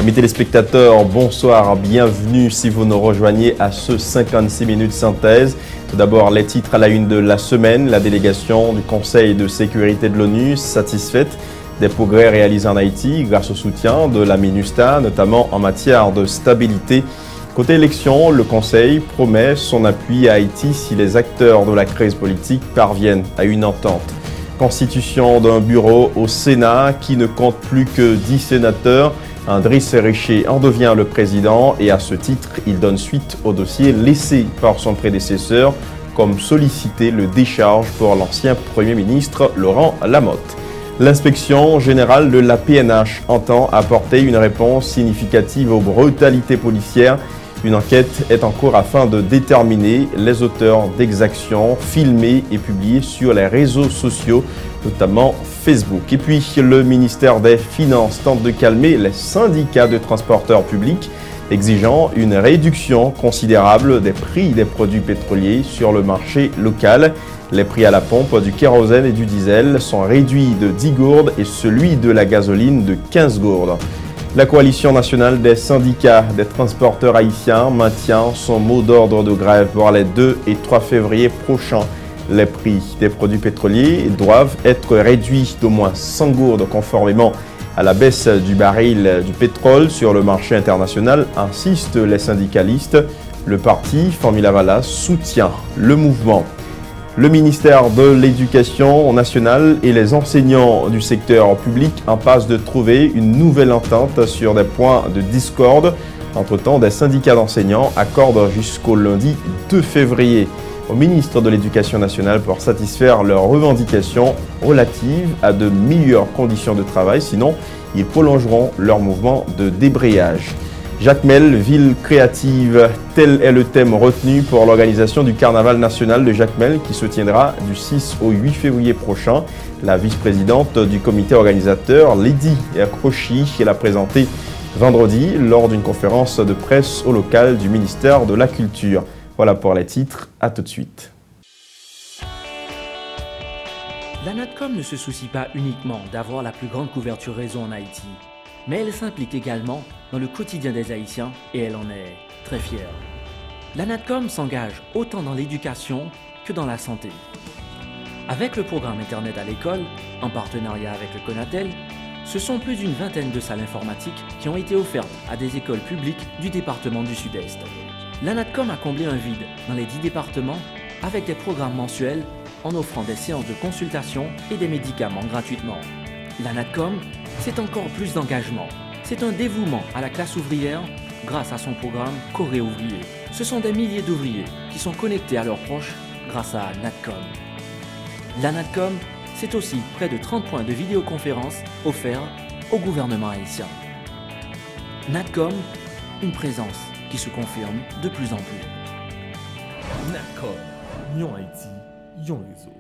Amis téléspectateurs, bonsoir, bienvenue si vous nous rejoignez à ce 56 minutes synthèse. Tout d'abord, les titres à la une de la semaine. La délégation du Conseil de sécurité de l'ONU satisfaite des progrès réalisés en Haïti grâce au soutien de la MINUSTAH, notamment en matière de stabilité. Côté élection, le Conseil promet son appui à Haïti si les acteurs de la crise politique parviennent à une entente. Constitution d'un bureau au Sénat qui ne compte plus que 10 sénateurs. Andriss Riché en devient le président et à ce titre, il donne suite au dossier laissé par son prédécesseur, comme sollicité le décharge pour l'ancien Premier ministre Laurent Lamotte. L'inspection générale de la PNH entend apporter une réponse significative aux brutalités policières. Une enquête est en cours afin de déterminer les auteurs d'exactions filmées et publiées sur les réseaux sociaux, notamment Facebook. Et puis, le ministère des Finances tente de calmer les syndicats de transporteurs publics, exigeant une réduction considérable des prix des produits pétroliers sur le marché local. Les prix à la pompe du kérosène et du diesel sont réduits de 10 gourdes et celui de la gasoline de 15 gourdes. La coalition nationale des syndicats des transporteurs haïtiens maintient son mot d'ordre de grève pour les 2 et 3 février prochains. Les prix des produits pétroliers doivent être réduits d'au moins 100 gourdes conformément à la baisse du baril du pétrole sur le marché international, insistent les syndicalistes. Le parti Formula Valas soutient le mouvement. Le ministère de l'Éducation nationale et les enseignants du secteur public en passent de trouver une nouvelle entente sur des points de discorde. Entre-temps, des syndicats d'enseignants accordent jusqu'au lundi 2 février au ministre de l'Éducation nationale pour satisfaire leurs revendications relatives à de meilleures conditions de travail. Sinon, ils prolongeront leur mouvement de débrayage. Jacmel, ville créative, tel est le thème retenu pour l'organisation du Carnaval national de Jacmel qui se tiendra du 6 au 8 février prochain. La vice-présidente du comité organisateur, Lydie Crochy, l'a présenté vendredi lors d'une conférence de presse au local du ministère de la Culture. Voilà pour les titres, à tout de suite. La NATCOM ne se soucie pas uniquement d'avoir la plus grande couverture réseau en Haïti, mais elle s'implique également dans le quotidien des Haïtiens et elle en est très fière. La NATCOM s'engage autant dans l'éducation que dans la santé. Avec le programme Internet à l'école, en partenariat avec le Conatel, ce sont plus d'une vingtaine de salles informatiques qui ont été offertes à des écoles publiques du département du Sud-Est. La NATCOM a comblé un vide dans les 10 départements avec des programmes mensuels en offrant des séances de consultation et des médicaments gratuitement. La NATCOM, c'est encore plus d'engagement. C'est un dévouement à la classe ouvrière grâce à son programme Corée Ouvrier. Ce sont des milliers d'ouvriers qui sont connectés à leurs proches grâce à NATCOM. La NATCOM, c'est aussi près de 30 points de vidéoconférence offerts au gouvernement haïtien. NATCOM, une présence qui se confirme de plus en plus. NATCOM, Yon Haïti, Yon Réseau.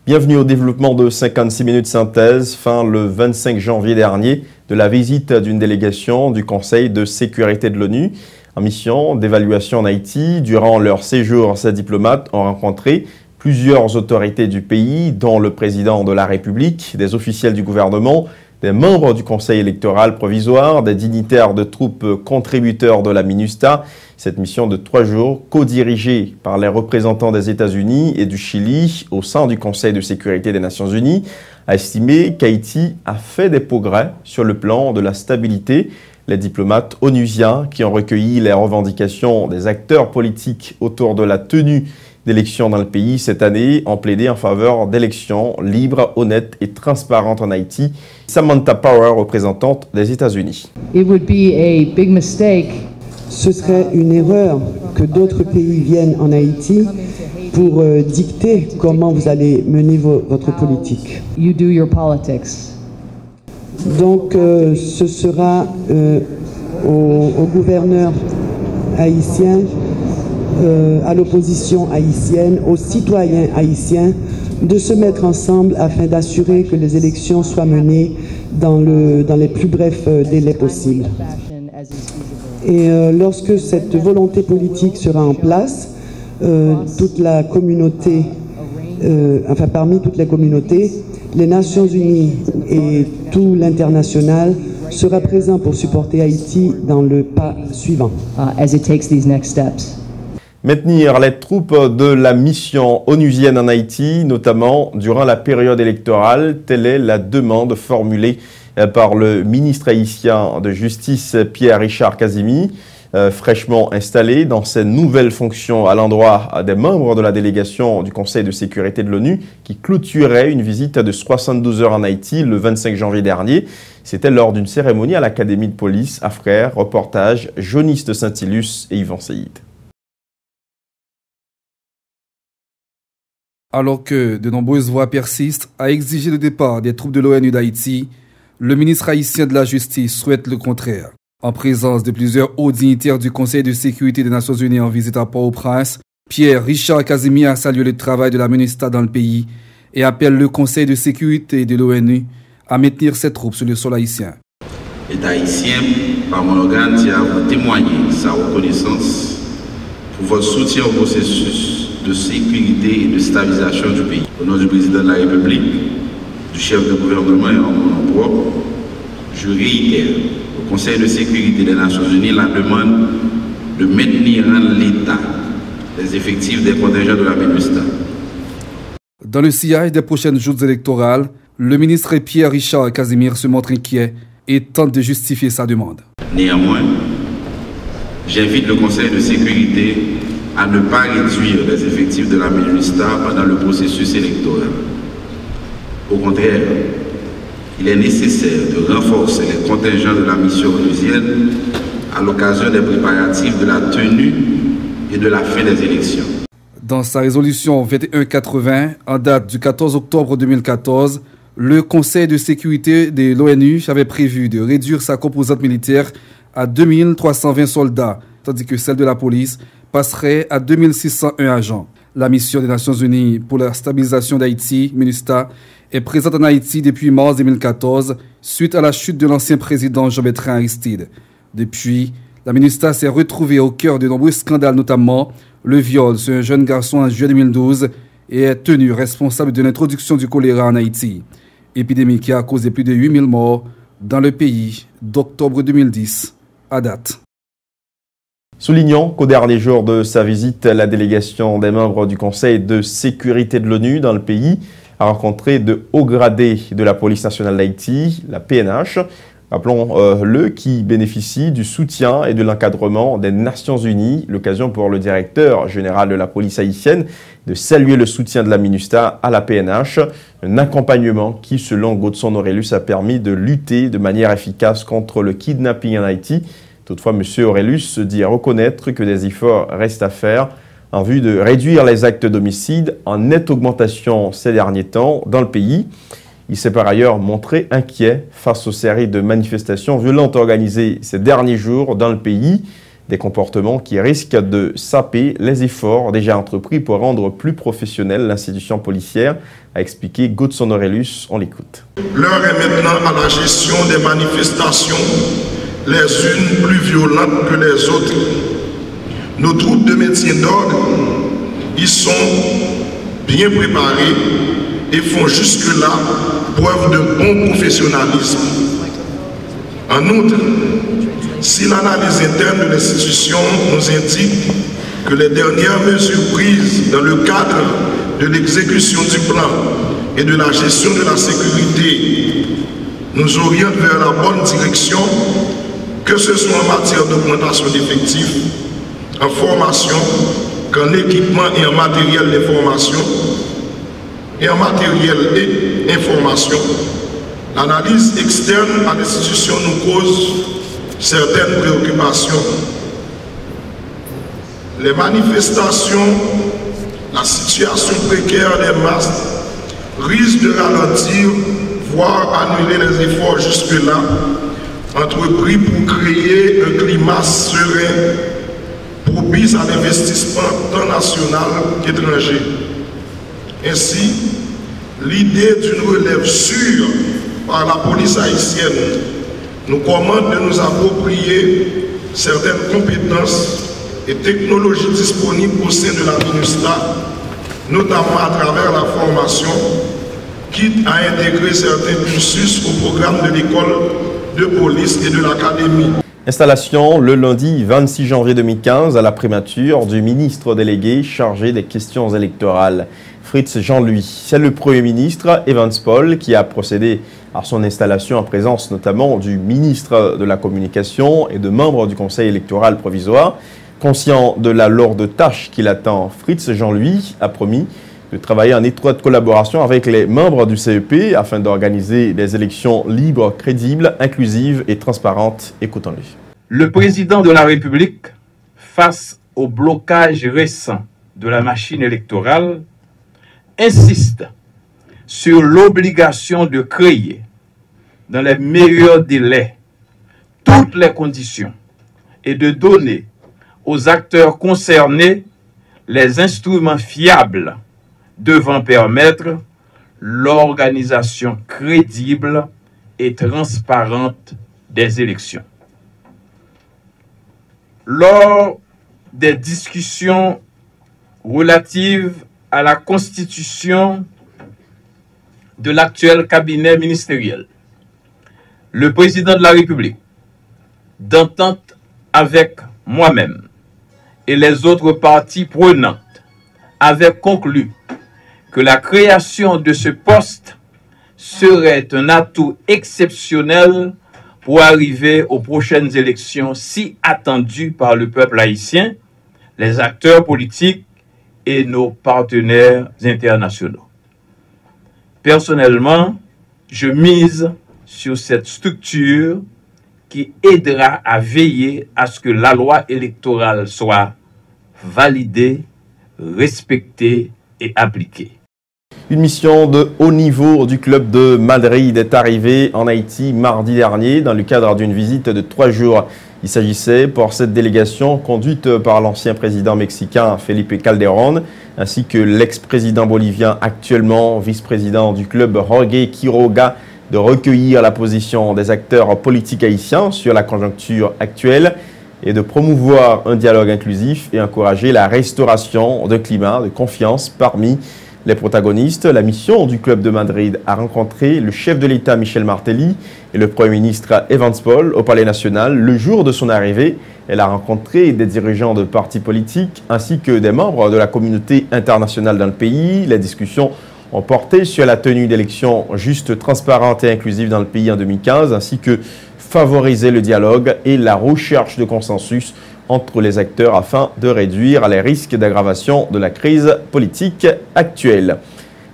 Bienvenue au développement de 56 minutes synthèse, fin le 25 janvier dernier de la visite d'une délégation du Conseil de sécurité de l'ONU en mission d'évaluation en Haïti. Durant leur séjour, ces diplomates ont rencontré plusieurs autorités du pays, dont le président de la République, des officiels du gouvernement, des membres du Conseil électoral provisoire, des dignitaires de troupes contributeurs de la MINUSTAH. Cette mission de 3 jours, co-dirigée par les représentants des États-Unis et du Chili au sein du Conseil de sécurité des Nations Unies, a estimé qu'Haïti a fait des progrès sur le plan de la stabilité. Les diplomates onusiens qui ont recueilli les revendications des acteurs politiques autour de la tenue d'élections dans le pays cette année ont plaidé en faveur d'élections libres, honnêtes et transparentes en Haïti. Samantha Power, représentante des États-Unis. It would be a big mistake. Ce serait une erreur que d'autres pays viennent en Haïti pour dicter comment vous allez mener votre politique. You do your politics. Donc ce sera au gouverneur haïtien, à l'opposition haïtienne, aux citoyens haïtiens de se mettre ensemble afin d'assurer que les élections soient menées dans les plus brefs délais possibles. Et lorsque cette volonté politique sera en place, toute la communauté, parmi toutes les communautés, les Nations Unies et tout l'international sera présent pour supporter Haïti dans le pas suivant. As it takes these next steps. Maintenir les troupes de la mission onusienne en Haïti, notamment durant la période électorale, telle est la demande formulée par le ministre haïtien de Justice Pierre-Richard Kazimi, fraîchement installé dans ses nouvelles fonctions à l'endroit des membres de la délégation du Conseil de sécurité de l'ONU qui clôturait une visite de 72 heures en Haïti le 25 janvier dernier. C'était lors d'une cérémonie à l'Académie de police à Frères. Reportage Jonis de Saint-Ilus et Yvan Seyid. Alors que de nombreuses voix persistent à exiger le départ des troupes de l'ONU d'Haïti, le ministre haïtien de la Justice souhaite le contraire. En présence de plusieurs hauts dignitaires du Conseil de sécurité des Nations Unies en visite à Port-au-Prince, Pierre-Richard Kazimi a salué le travail de la MINUSTAH dans le pays et appelle le Conseil de sécurité de l'ONU à maintenir ses troupes sur le sol haïtien. L'État haïtien, par mon organe, tient à vous témoigner sa reconnaissance pour votre soutien au processus de sécurité et de stabilisation du pays. Au nom du président de la République, du chef de gouvernement et en mon nom propre, je réitère au Conseil de sécurité des Nations Unies la demande de maintenir en l'état les effectifs des contingents de la MINUSTAH. Dans le sillage des prochaines joutes électorales, le ministre Pierre-Richard Kazimi se montre inquiet et tente de justifier sa demande. Néanmoins, j'invite le Conseil de sécurité à ne pas réduire les effectifs de la MINUSTAH pendant le processus électoral. Au contraire, il est nécessaire de renforcer les contingents de la mission onusienne à l'occasion des préparatifs de la tenue et de la fin des élections. Dans sa résolution 2180, en date du 14 octobre 2014, le Conseil de sécurité de l'ONU avait prévu de réduire sa composante militaire à 2320 soldats, tandis que celle de la police passerait à 2601 agents. La mission des Nations Unies pour la stabilisation d'Haïti, MINUSTAH, est présente en Haïti depuis mars 2014, suite à la chute de l'ancien président Jean-Bertrand Aristide. Depuis, la MINUSTAH s'est retrouvée au cœur de nombreux scandales, notamment le viol sur un jeune garçon en juillet 2012 et est tenue responsable de l'introduction du choléra en Haïti, épidémie qui a causé plus de 8000 morts dans le pays d'octobre 2010 à date. Soulignons qu'au dernier jour de sa visite, la délégation des membres du Conseil de sécurité de l'ONU dans le pays a rencontré de hauts gradés de la police nationale d'Haïti, la PNH, rappelons-le, qui bénéficie du soutien et de l'encadrement des Nations Unies. L'occasion pour le directeur général de la police haïtienne de saluer le soutien de la MINUSTAH à la PNH, un accompagnement qui, selon Godson Aurelius, a permis de lutter de manière efficace contre le kidnapping en Haïti. Toutefois, M. Aurelius se dit reconnaître que des efforts restent à faire en vue de réduire les actes d'homicide en nette augmentation ces derniers temps dans le pays. Il s'est par ailleurs montré inquiet face aux séries de manifestations violentes organisées ces derniers jours dans le pays, des comportements qui risquent de saper les efforts déjà entrepris pour rendre plus professionnelle l'institution policière, a expliqué Godson Aurelius. On l'écoute. L'heure est maintenant à la gestion des manifestations, les unes plus violentes que les autres. Nos troupes de maintien d'ordre y sont bien préparées et font jusque-là preuve de bon professionnalisme. En outre, si l'analyse interne de l'institution nous indique que les dernières mesures prises dans le cadre de l'exécution du plan et de la gestion de la sécurité nous orientent vers la bonne direction, que ce soit en matière d'augmentation d'effectifs, en formation, qu'en équipement et en matériel d'information, et en matériel et information, l'analyse externe à l'institution nous cause certaines préoccupations. Les manifestations, la situation précaire des masses risque de ralentir, voire annuler les efforts jusque-là entrepris pour créer un climat serein, propice à l'investissement tant national qu'étranger. Ainsi, l'idée d'une relève sûre par la police haïtienne nous commande de nous approprier certaines compétences et technologies disponibles au sein de la MINUSTAH, notamment à travers la formation, quitte à intégrer certains cursus au programme de l'école de police et de l'académie. Installation le lundi 26 janvier 2015 à la primature du ministre délégué chargé des questions électorales, Fritz Jean-Louis. C'est le Premier ministre Evans Paul qui a procédé à son installation en présence notamment du ministre de la Communication et de membres du Conseil électoral provisoire. Conscient de la lourde tâche qui l'attend, Fritz Jean-Louis a promis de travailler en étroite collaboration avec les membres du CEP afin d'organiser des élections libres, crédibles, inclusives et transparentes. Écoutons-le. Le président de la République, face au blocage récent de la machine électorale, insiste sur l'obligation de créer, dans les meilleurs délais, toutes les conditions et de donner aux acteurs concernés les instruments fiables devant permettre l'organisation crédible et transparente des élections. Lors des discussions relatives à la constitution de l'actuel cabinet ministériel, le président de la République, d'entente avec moi-même et les autres parties prenantes, avait conclu que la création de ce poste serait un atout exceptionnel pour arriver aux prochaines élections si attendues par le peuple haïtien, les acteurs politiques et nos partenaires internationaux. Personnellement, je mise sur cette structure qui aidera à veiller à ce que la loi électorale soit validée, respectée et appliquée. Une mission de haut niveau du club de Madrid est arrivée en Haïti mardi dernier dans le cadre d'une visite de 3 jours. Il s'agissait pour cette délégation conduite par l'ancien président mexicain Felipe Calderón ainsi que l'ex-président bolivien actuellement vice-président du club Jorge Quiroga de recueillir la position des acteurs politiques haïtiens sur la conjoncture actuelle et de promouvoir un dialogue inclusif et encourager la restauration d'un climat de confiance parmi les protagonistes. La mission du club de Madrid a rencontré le chef de l'État Michel Martelly et le Premier ministre Evans Paul au Palais national. Le jour de son arrivée, elle a rencontré des dirigeants de partis politiques ainsi que des membres de la communauté internationale dans le pays. Les discussions ont porté sur la tenue d'élections justes, transparentes et inclusives dans le pays en 2015 ainsi que favoriser le dialogue et la recherche de consensus entre les acteurs afin de réduire les risques d'aggravation de la crise politique actuelle.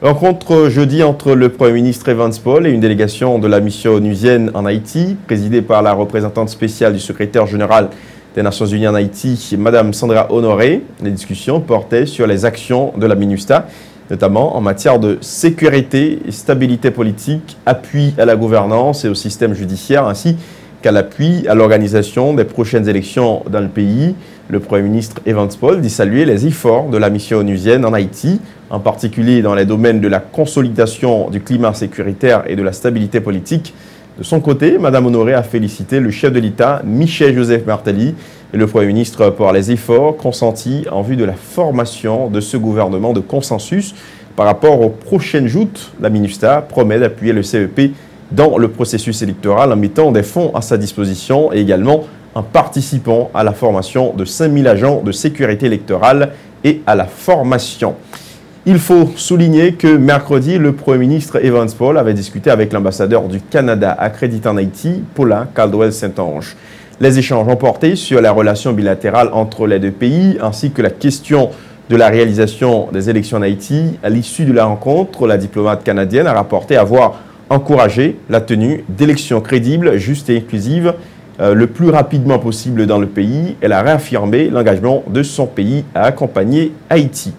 Rencontre jeudi entre le Premier ministre Evans Paul et une délégation de la mission onusienne en Haïti, présidée par la représentante spéciale du secrétaire général des Nations Unies en Haïti, Mme Sandra Honoré. Les discussions portaient sur les actions de la MINUSTAH, notamment en matière de sécurité et stabilité politique, appui à la gouvernance et au système judiciaire, ainsi qu'à l'appui à l'organisation des prochaines élections dans le pays. Le Premier ministre Evans Paul dit saluer les efforts de la mission onusienne en Haïti, en particulier dans les domaines de la consolidation du climat sécuritaire et de la stabilité politique. De son côté, Mme Honoré a félicité le chef de l'État, Michel-Joseph Martelly, et le Premier ministre pour les efforts consentis en vue de la formation de ce gouvernement de consensus par rapport aux prochaines joutes. La MINUSTAH promet d'appuyer le CEP dans le processus électoral en mettant des fonds à sa disposition et également en participant à la formation de 5000 agents de sécurité électorale et à la formation. Il faut souligner que mercredi, le Premier ministre Evans Paul avait discuté avec l'ambassadeur du Canada accrédité en Haïti, Paulin Caldwell-Saint-Onge. Les échanges ont porté sur la relation bilatérale entre les deux pays ainsi que la question de la réalisation des élections en Haïti. À l'issue de la rencontre, la diplomate canadienne a rapporté avoir encouragé la tenue d'élections crédibles, justes et inclusives le plus rapidement possible dans le pays. Elle a réaffirmé l'engagement de son pays à accompagner Haïti.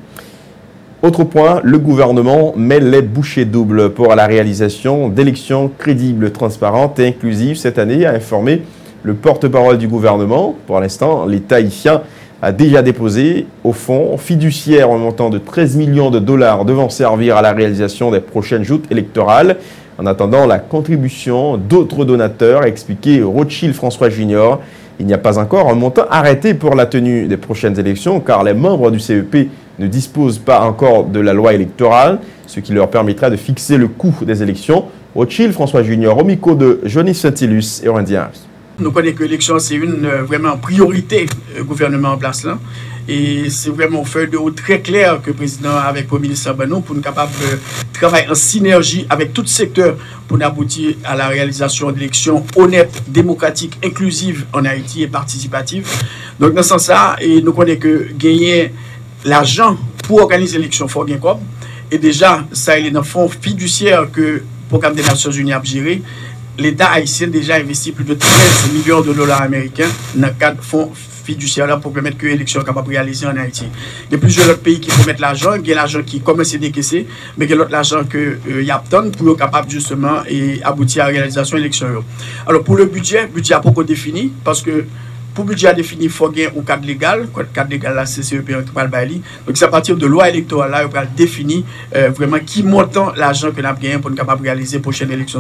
Autre point, le gouvernement met les bouchées doubles pour la réalisation d'élections crédibles, transparentes et inclusives cette année, a informé le porte-parole du gouvernement. Pour l'instant, l'État haïtien a déjà déposé au fonds fiduciaire un montant de 13 millions de dollars devant servir à la réalisation des prochaines joutes électorales. En attendant la contribution d'autres donateurs, a expliqué Rothschild François Junior. Il n'y a pas encore un montant arrêté pour la tenue des prochaines élections car les membres du CEP ne disposent pas encore de la loi électorale, ce qui leur permettra de fixer le coût des élections. Rothschild François Junior au micro de Johnny Saint-Ilus et Indiens. Nous connaissons que l'élection, c'est une vraiment priorité gouvernement en place là. Et c'est vraiment une feuille de route très claire que le président avec le Premier ministre Banou pour nous capables de travailler en synergie avec tout secteur pour aboutir à la réalisation d'élections honnêtes, démocratiques, inclusives en Haïti et participatives. Donc dans ce sens-là, nous connaissons que gagner l'argent pour organiser l'élection, il faut gagner comme. Et déjà, ça il est dans le fonds fiduciaire que le programme des Nations Unies a géré. L'État haïtien a déjà investi plus de 13 millions de dollars américains dans le cadre fonds fiduciaire pour permettre que l'élection soit capable de réaliser en Haïti. Il y a plusieurs autres pays qui vont mettre l'argent, il y a l'argent qui commence à décaisser, mais il y a l'autre l'argent qu'il y a pour être capable justement et aboutir à la réalisation de l'élection. Alors pour le budget n'a pas encore défini, parce que pour le budget défini, il faut gagner un cadre légal. Le cadre légal, là, c'est CEP Intégral Baili. Donc, c'est à partir de loi électorale, là, on va définir vraiment qui montant l'argent que nous avons gagné pour nous capable de réaliser la prochaine élection.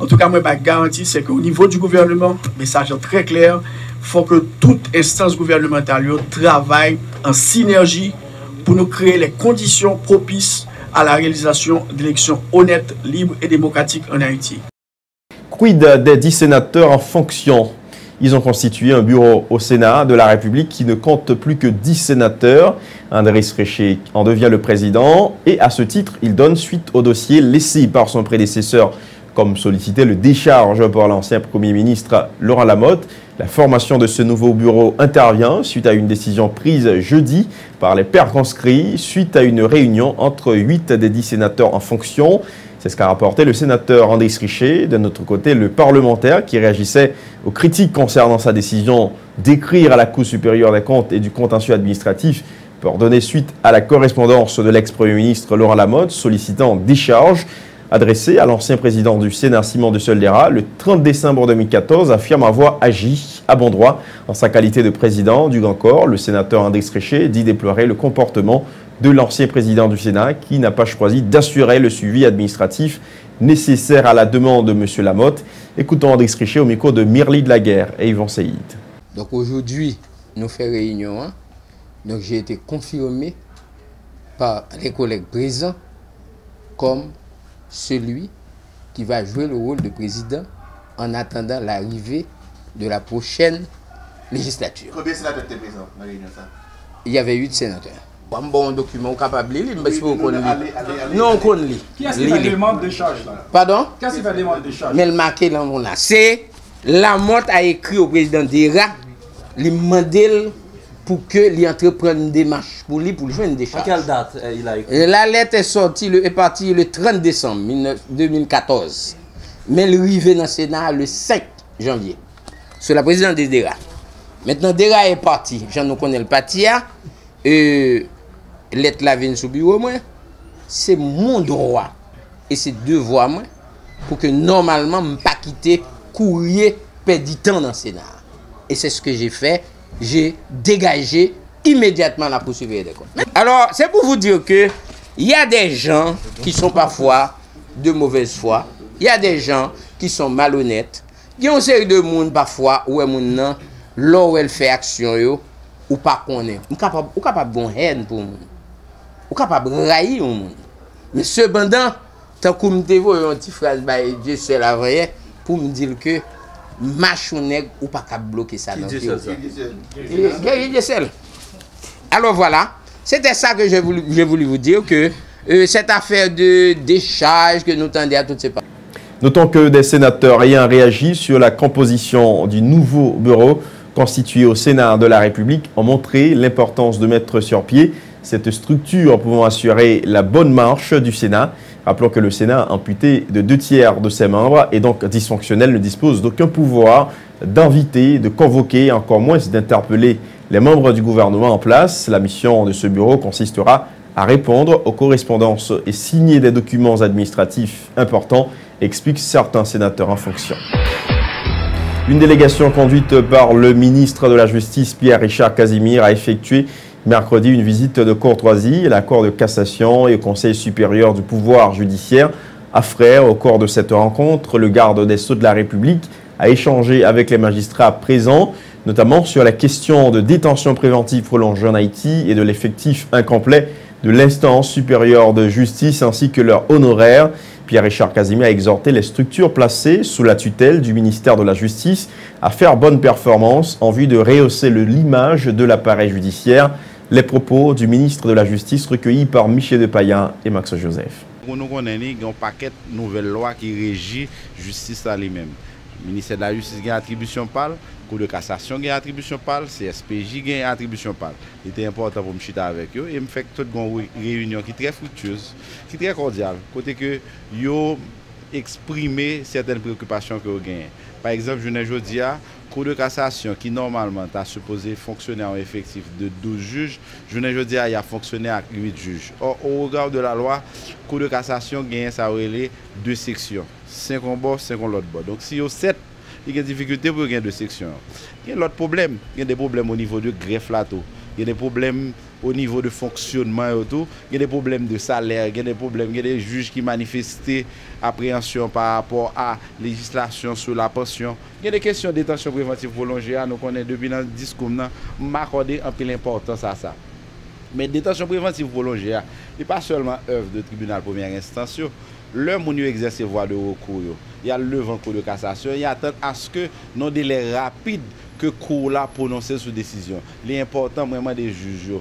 En tout cas, moi, je garantis, c'est qu'au niveau du gouvernement, message est très clair, il faut que toute instance gouvernementale travaille en synergie pour nous créer les conditions propices à la réalisation d'élections honnêtes, libres et démocratiques en Haïti. Quid des 10 sénateurs en fonction? Ils ont constitué un bureau au Sénat de la République qui ne compte plus que 10 sénateurs. André Sréché en devient le président et à ce titre, il donne suite au dossier laissé par son prédécesseur comme sollicité le décharge par l'ancien Premier ministre Laurent Lamotte. La formation de ce nouveau bureau intervient suite à une décision prise jeudi par les pairs conscrits suite à une réunion entre 8 des 10 sénateurs en fonction. C'est ce qu'a rapporté le sénateur André Sréché. De notre côté, le parlementaire qui réagissait aux critiques concernant sa décision d'écrire à la Cour supérieure des comptes et du contentieux administratif pour donner suite à la correspondance de l'ex-premier ministre Laurent Lamotte sollicitant décharge adressée à l'ancien président du Sénat Simon de Soldera le 30 décembre 2014 affirme avoir agi à bon droit en sa qualité de président du Grand Corps. Le sénateur André Sréché dit déplorer le comportement de l'ancien président du Sénat qui n'a pas choisi d'assurer le suivi administratif nécessaire à la demande de M. Lamotte. Écoutons André Sréché au micro de Mirly de la Guerre et Yvon Seïd. Donc aujourd'hui, nous faisons réunion. Donc j'ai été confirmé par les collègues présents comme celui qui va jouer le rôle de président en attendant l'arrivée de la prochaine législature. Combien de sénateurs étaient présents dans la réunion? Il y avait 8 sénateurs. Un bon document capable de lire, mais si on connaît. Non, on connaît. Qui est-ce qui va demander de charge là? Pardon? Qu'est-ce qui va demander de charge? Mais le marqué là, on a. C'est Lamotte a écrit au président Dera, il demande pour qu'il entreprenne une démarche pour lui jouer une décharge. À quelle date il a écrit? La lettre est sortie, est partie le 30 décembre 2014. Mais elle est arrivée dans le Sénat le 5 janvier. Sur la présidente de Dera. Maintenant, Dera est parti. J'en connais le parti. Lettre la vient sous bureau, c'est mon droit et c'est devoir moi pour que normalement je ne pas quitter courrier perdre temps dans le Sénat. Et c'est ce que j'ai fait. J'ai dégagé immédiatement la poursuite des comptes. Alors, c'est pour vous dire que il y a des gens qui sont parfois de mauvaise foi. Il y a des gens qui sont malhonnêtes. Il y a une série de monde parfois où elle fait action ou pas connaît. Ou capable de haine pour monde. Ou capable de railler monde. Mais cependant, tant que me dévoile une petite phrase Dieu seul avant pour me dire que machonègue ou pas capable bloquer ça dans Dieu seul. Alors voilà, c'était ça que j'ai voulu vous dire que cette affaire de décharge que nous tendions à toutes ces parties. Notons que des sénateurs ayant réagi sur la composition du nouveau bureau constitué au Sénat de la République ont montré l'importance de mettre sur pied cette structure pouvant assurer la bonne marche du Sénat. Rappelons que le Sénat, amputé de 2/3 de ses membres et donc dysfonctionnel, ne dispose d'aucun pouvoir d'inviter, de convoquer, encore moins d'interpeller les membres du gouvernement en place. La mission de ce bureau consistera à répondre aux correspondances et signer des documents administratifs importants, expliquent certains sénateurs en fonction. Une délégation conduite par le ministre de la Justice, Pierre-Richard Casimir, a effectué mercredi une visite de courtoisie à la Cour de cassation et au Conseil supérieur du pouvoir judiciaire à Frères. Au cours de cette rencontre, le garde des Sceaux de la République a échangé avec les magistrats présents, notamment sur la question de détention préventive prolongée en Haïti et de l'effectif incomplet de l'instance supérieure de justice ainsi que leurs honoraires. Pierre-Richard Casimir a exhorté les structures placées sous la tutelle du ministère de la Justice à faire bonne performance en vue de rehausser l'image de l'appareil judiciaire. Les propos du ministre de la Justice recueillis par Michel Depayan et Max Joseph. Nous connaissons un paquet de nouvelles lois qui régissent la justice à lui-même. Le ministère de la Justice a attribution PAL, Cour de cassation a attribution PAL, CSPJ a attribution PAL. Il était important pour me chiter avec eux et me fait toute une réunion qui est très fructueuse, qui est très cordiale, côté que yo exprimer certaines préoccupations que vous gagnez. Par exemple, je ne dis à Cour de cassation qui normalement est supposé fonctionner en effectif de 12 juges, je ne dis à il a fonctionné avec 8 juges. Or, au regard de la loi, Cour de cassation gagne ça relève 2 sections, 5 en bas, 5 en l'autre bord. Donc si vous 7, il y a des difficultés pour gagner 2 sections. Il y a l'autre problème, il y a des problèmes au niveau de greffe lato, il y a des problèmes au niveau de fonctionnement et tout, il y a des problèmes de salaire, il y a des problèmes, il y a des juges qui manifestaient appréhension par rapport à la législation sur la pension. Il y a des questions de détention préventive prolongée, nous connaissons depuis dans le discours, nous m'accordons un peu l'importance à ça. Mais détention préventive prolongée, ce n'est pas seulement œuvre de tribunal première instance. Le moun yo exerce voie de recours, il y a le devant cour de cassation, il y a à ce que non délai rapide que cour là prononcer sous décision. L'important vraiment des juges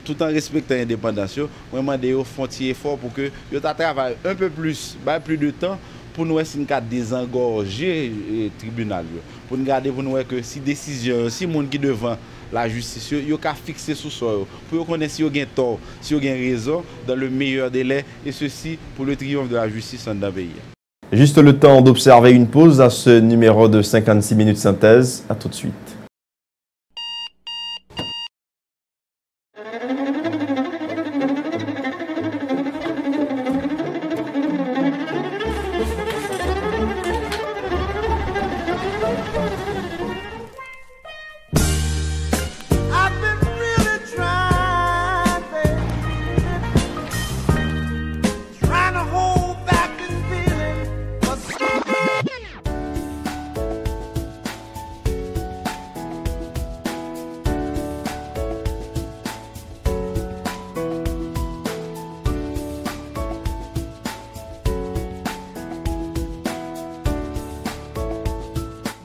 tout en respectant l'indépendance, vraiment des font effort pour que yo travaille un peu plus de temps pour nous essayer de désengorger le tribunal, pour nous garder pour nous que si décision si monde qui devant la justice yo ka fixer sous sol pour connaître si yo gen tort, si yo gen raison dans le meilleur délai et ceci pour le triomphe de la justice dans le pays. Juste le temps d'observer une pause à ce numéro de 56 minutes synthèse. À tout de suite.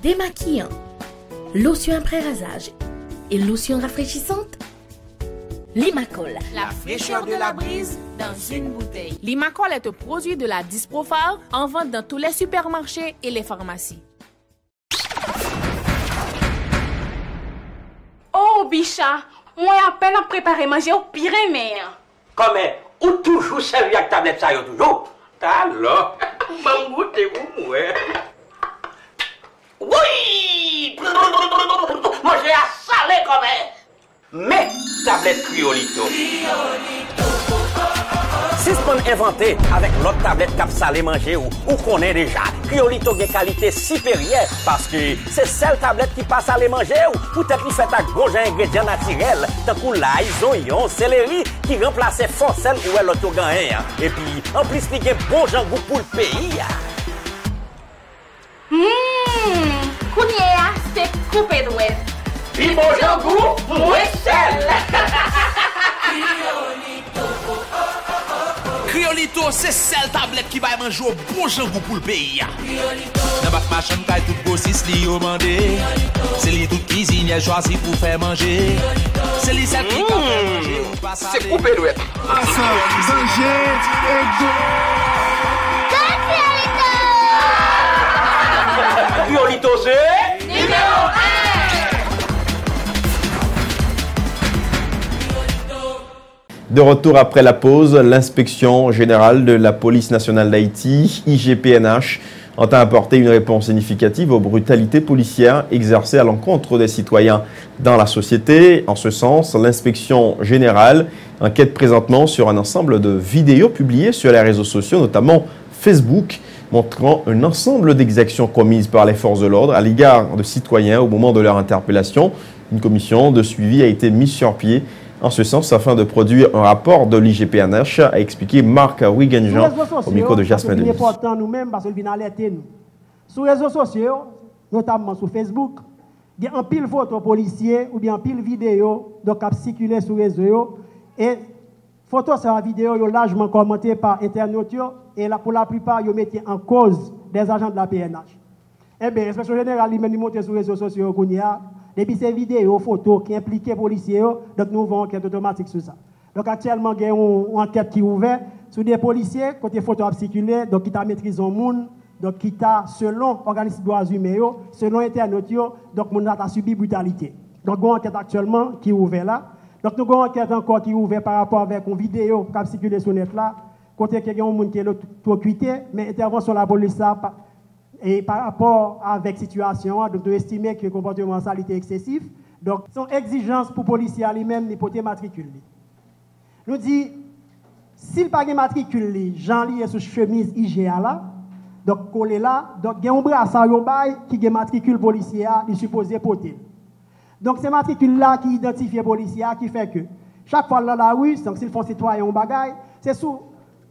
Démaquillant, lotion après rasage et lotion rafraîchissante. Limacol, la fraîcheur de la brise dans une bouteille. Limacol est un produit de la Disprofar en vente dans tous les supermarchés et les pharmacies. Oh bicha, moi à peine à préparer manger au pire mère. Comme ou toujours servi avec tablette ça yo toujours. Alors, m'en goûter vous moi. Oui! Manger à salé comme mais tablette Criolito. Si ce inventé avec l'autre tablette cap salé manger ou connaît déjà, Criolito de qualité supérieure parce que c'est celle tablette qui passe à les manger ou peut-être qui fait avec gros ingrédients naturels, tant que l'ail, oignon, céleri qui remplace fort celle où elle l'autre gagne. Et puis en plus il y a bon goût pour le pays. Kounia, c'est coupé d'ouest. Puis bon goût, moins sel. Criolito, c'est celle tablette qui va manger au bon goût pour le pays. Dans votre machin, tout grossiste li au mandé. C'est lui toute cuisine, elle choisi pour faire manger. C'est lui celle qui fait manger. C'est coupé d'ouest. Criolito, c'est numéro 1. De retour après la pause, l'inspection générale de la police nationale d'Haïti, IGPNH, ont apporté une réponse significative aux brutalités policières exercées à l'encontre des citoyens dans la société. En ce sens, l'inspection générale enquête présentement sur un ensemble de vidéos publiées sur les réseaux sociaux, notamment Facebook, montrant un ensemble d'exactions commises par les forces de l'ordre à l'égard de citoyens au moment de leur interpellation. Une commission de suivi a été mise sur pied en ce sens afin de produire un rapport de l'IGPNH, a expliqué Marc Wigenjean au micro de Jasmin Denis. C'est important nous-mêmes parce que nous alerter nous. Sur les réseaux sociaux, notamment sur Facebook, il y a un pile photo policier ou bien un pile vidéo qui a circulé sur les réseaux et photos sur la vidéo sont largement commentées par internautes et là, pour la plupart, ils mettent en cause des agents de la PNH. Eh bien, l'inspection générale, lui-même, monte sur les réseaux sociaux, depuis ces vidéos, photos qui impliquent les policiers, donc nous avons une enquête automatique sur ça. Donc actuellement, il y a une enquête qui est ouverte sur des policiers, côté photos a circulé, donc qui t'a maîtrisé le monde, donc qui t'a, selon l'organisme des droits humains, selon internautes, donc mon a subi brutalité. Donc il y a une enquête actuellement qui est ouverte là. Donc nous avons une enquête encore qui est ouverte par rapport avec une vidéo qui a circulé sur le net là, côté qu'il y a un monde qui est trop cuité, mais intervention de la police là, et par rapport avec la situation, donc de estimer que le comportement est excessif. Donc, son exigence pour les policiers lui-même, il faut matricule. Nous disons, s'il n'y a pas de matricule, Jean lié sur chemise IGA là, donc collé là, donc il y a un brassard qui est matricule policier, il est supposé porter. Donc, c'est matricule là qui identifie les policiers, qui fait que chaque fois dans la rue, donc s'ils font citoyen un bagage, c'est sous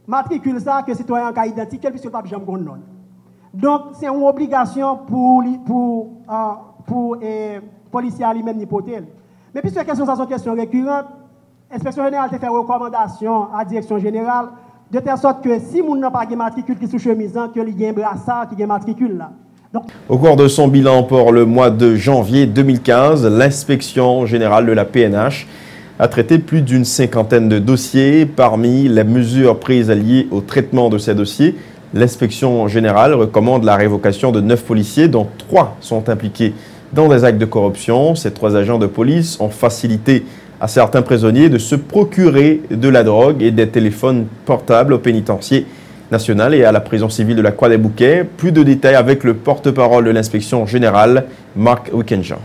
matricule ça que le citoyen a identifié, puisque le pape jamais qu'on donne. Donc, c'est une obligation pour les policiers lui-même d'hypothèse. Mais puisque les questions sont questions récurrentes, l'inspection générale te fait recommandation à la direction générale de telle sorte que si on n'a pas de matricule qui est sous chemise, qu'il y ait un brassard qui est matricule là. Donc, au cours de son bilan pour le mois de janvier 2015, l'inspection générale de la PNH a traité plus d'une cinquantaine de dossiers. Parmi les mesures prises liées au traitement de ces dossiers, l'inspection générale recommande la révocation de 9 policiers, dont 3 sont impliqués dans des actes de corruption. Ces 3 agents de police ont facilité à certains prisonniers de se procurer de la drogue et des téléphones portables au pénitencier national et à la prison civile de la Croix-des-Bouquets. Plus de détails avec le porte-parole de l'inspection générale, Marc Wigenjean.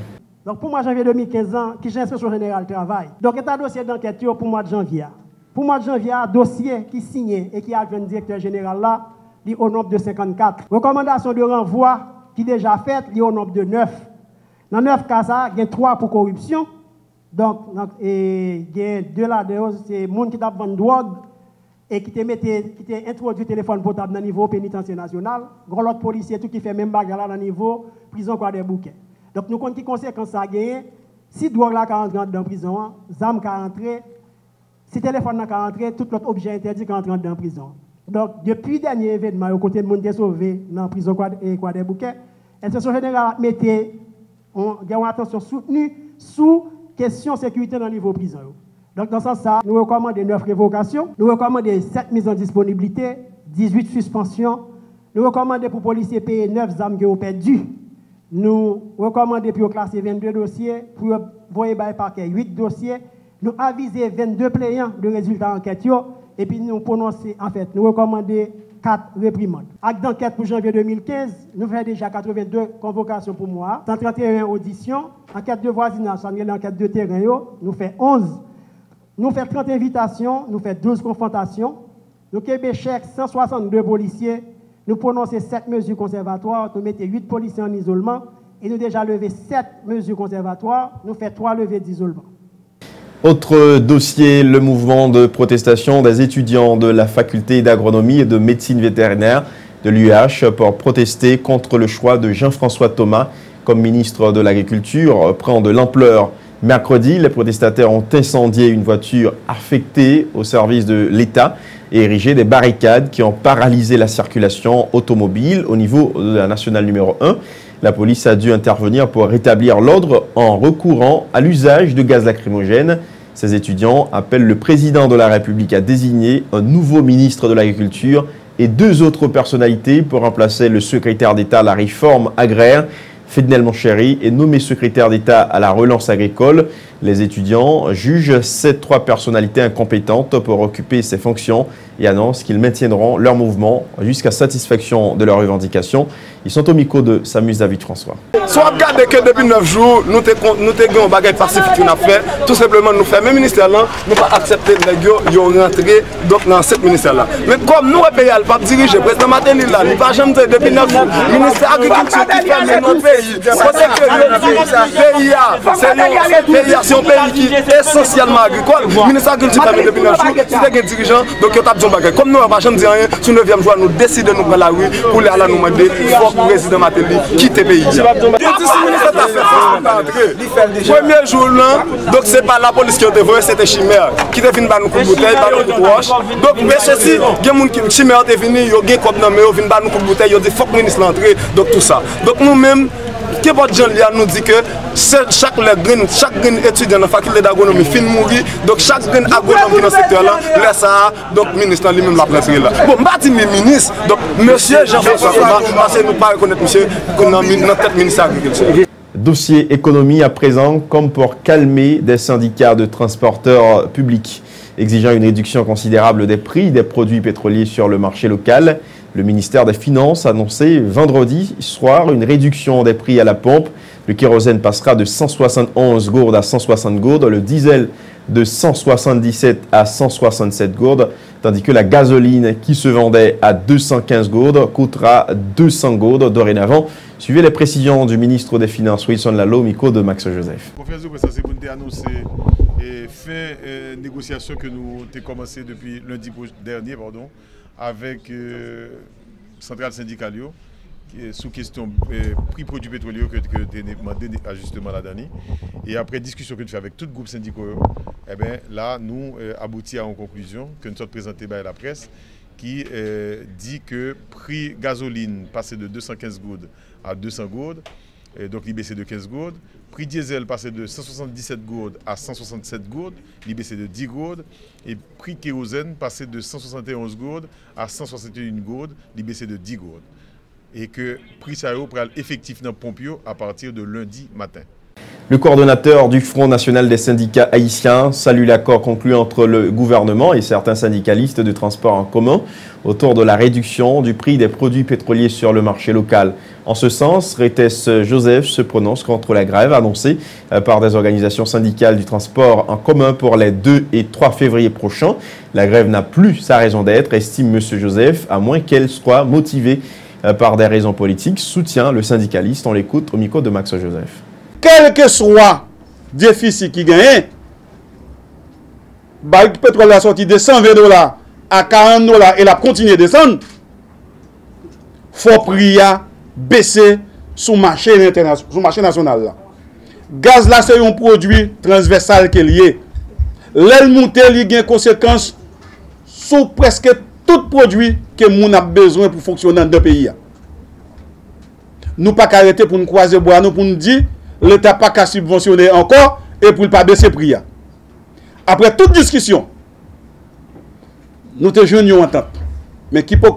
Donc pour moi, janvier 2015, qui j'ai l'inspection générale travaille. Donc il y a un dossier d'enquête pour le mois de janvier. Pour le mois de janvier, un dossier qui est signé et qui a le directeur général là, au nombre de 54. Recommandation de renvoi qui est déjà faite, au nombre de 9. Dans 9 cas, il y a 3 pour corruption. Donc, il y a 2 là-dedans, c'est les gens qui ont vendu drogue et qui ont introduit le téléphone portable dans le niveau pénitentiaire national. Gros l'autre policier tout qui fait même bagarre là dans le niveau prison Croix-des-Bouquets. Donc, nous comptons qui conséquences ça a gagné. Si drogue là rentre dans la prison, ZAM qui rentré, si téléphone là rentré, tout l'autre objet interdit qui rentre dans la prison. Donc, depuis le dernier événement, au côté de monde qui est sauvé dans la prison Croix-des-Bouquets, l'inspection générale mettait une attention soutenue sous question de sécurité dans le niveau prison. Donc, dans ce sens, nous recommandons 9 révocations, nous recommandons 7 mises en disponibilité, 18 suspensions, nous recommandons pour les policiers payer 9 armes qui ont perdu, nous recommandons pour classer 22 dossiers, pour envoyer par parquet 8 dossiers, nous aviser 22 plaignants de résultats d'enquête. Et puis nous prononcer, en fait, nous recommander 4 réprimandes. Acte d'enquête pour janvier 2015, nous faisons déjà 82 convocations pour moi, 131 auditions, enquête de voisinage, enquête de terrain, nous faisons 11. Nous faisons 30 invitations, nous faisons 12 confrontations, nous avons chèque 162 policiers, nous prononçons 7 mesures conservatoires, nous mettons 8 policiers en isolement et nous déjà levé 7 mesures conservatoires, nous faisons 3 levées d'isolement. Autre dossier, le mouvement de protestation des étudiants de la faculté d'agronomie et de médecine vétérinaire de l'UH pour protester contre le choix de Jean-François Thomas comme ministre de l'Agriculture prend de l'ampleur. Mercredi, les protestataires ont incendié une voiture affectée au service de l'État et érigé des barricades qui ont paralysé la circulation automobile au niveau de la nationale numéro 1. La police a dû intervenir pour rétablir l'ordre en recourant à l'usage de gaz lacrymogène. Ces étudiants appellent le président de la République à désigner un nouveau ministre de l'Agriculture et 2 autres personnalités pour remplacer le secrétaire d'État à la réforme agraire Fednel Monchéry est nommé secrétaire d'État à la relance agricole. Les étudiants jugent ces 3 personnalités incompétentes pour occuper ces fonctions et annoncent qu'ils maintiendront leur mouvement jusqu'à satisfaction de leurs revendications. Ils sont au micro de Samus David François. Soit regardez que depuis 9 jours, nous avons un bagage pacifique qu'on a fait, tout simplement nous faire. Mais le ministère là, nous pas accepter de rentrer dans ce ministère là. Mais comme nous, le pays, le pape dirigé, le président Matéli là, il ne va jamais dire depuis 9 jours, le ministère de l'Agriculture qui fait notre pays. C'est un pays qui est essentiellement agricole. Le ministère de l'Agriculture fait depuis 9 jours, c'est un dirigeant, donc il y a un bagage. Comme nous, on ne va jamais dire rien, sur le 9e jour, nous décidons de nous prendre la rue pour aller à la nous demander, il faut que le président Matéli quitte le pays. Premier jour là, donc c'est pas la police qui a dévoilé, c'était chimère qui est venu nous coup de bouteille, nous coup de roche. Donc mais ceci, il y a des gens qui chimère est venu, il y a des comme non mais ils viennent nous coup de bouteille, ils dit faut que le ministre l'entrée, donc tout ça. Donc nous-mêmes que votre gens nous dit que chaque étudiant dans la faculté d'agronomie fin mourir, donc chaque agronome qui dans le secteur là, laisse ça, donc le ministre lui-même la place là. Bon, je dis le ministre, donc monsieur Jean-François Thomas, parce que nous ne pas reconnaître monsieur dans notre ministère de l'Agriculture. Dossier économie à présent, comme pour calmer des syndicats de transporteurs publics, exigeant une réduction considérable des prix des produits pétroliers sur le marché local. Le ministère des Finances a annoncé vendredi soir une réduction des prix à la pompe. Le kérosène passera de 171 gourdes à 160 gourdes, le diesel de 177 à 167 gourdes, tandis que la gasoline qui se vendait à 215 gourdes coûtera 200 gourdes dorénavant. Suivez les précisions du ministre des Finances, Wilson Lalo, micro de Max Joseph. Conférence de presse, c'est pour nous annoncer fin négociation que nous avons commencé depuis lundi dernier, avec centrale syndicale sous question prix produits pétroliers que tu as demandé ajustement la dernière. Et après discussion que tu fais avec tout le groupe syndical, eh bien, là, nous aboutit à une conclusion que nous sommes présentés par la presse qui dit que prix gasoline passé de 215 gourdes à 200 gourdes, donc il baissé de 15 gourdes. Prix diesel passé de 177 gourdes à 167 gourdes, il baissé de 10 gourdes. Et prix kérosène passé de 171 gourdes à 161 gourdes, il baissé de 10 gourdes. Et que prix ça sera effectif dans Pompio à partir de lundi matin. Le coordonnateur du Front national des syndicats haïtiens salue l'accord conclu entre le gouvernement et certains syndicalistes de transport en commun autour de la réduction du prix des produits pétroliers sur le marché local. En ce sens, Retes Joseph se prononce contre la grève annoncée par des organisations syndicales du transport en commun pour les 2 et 3 février prochains. La grève n'a plus sa raison d'être, estime M. Joseph, à moins qu'elle soit motivée par des raisons politiques, soutient le syndicaliste. On l'écoute au micro de Max Joseph. Quel que soit le déficit qui gagne, le pétrole a sorti de 120 $ à 40 $ et la continue à descendre, il faut prix baisser sur le marché national. Le gaz là, c'est un produit transversal qui est lié. L'aile montée, il y a des conséquences sur presque tout produit que nous avons besoin pour fonctionner dans le pays. Nous ne pouvons pas arrêter pour nous croiser bois, nous pour nous dire l'État n'a pas qu'à subventionner encore et pour ne pas baisser le prix. Après toute discussion, nous te jeunes en entente. Mais qui peut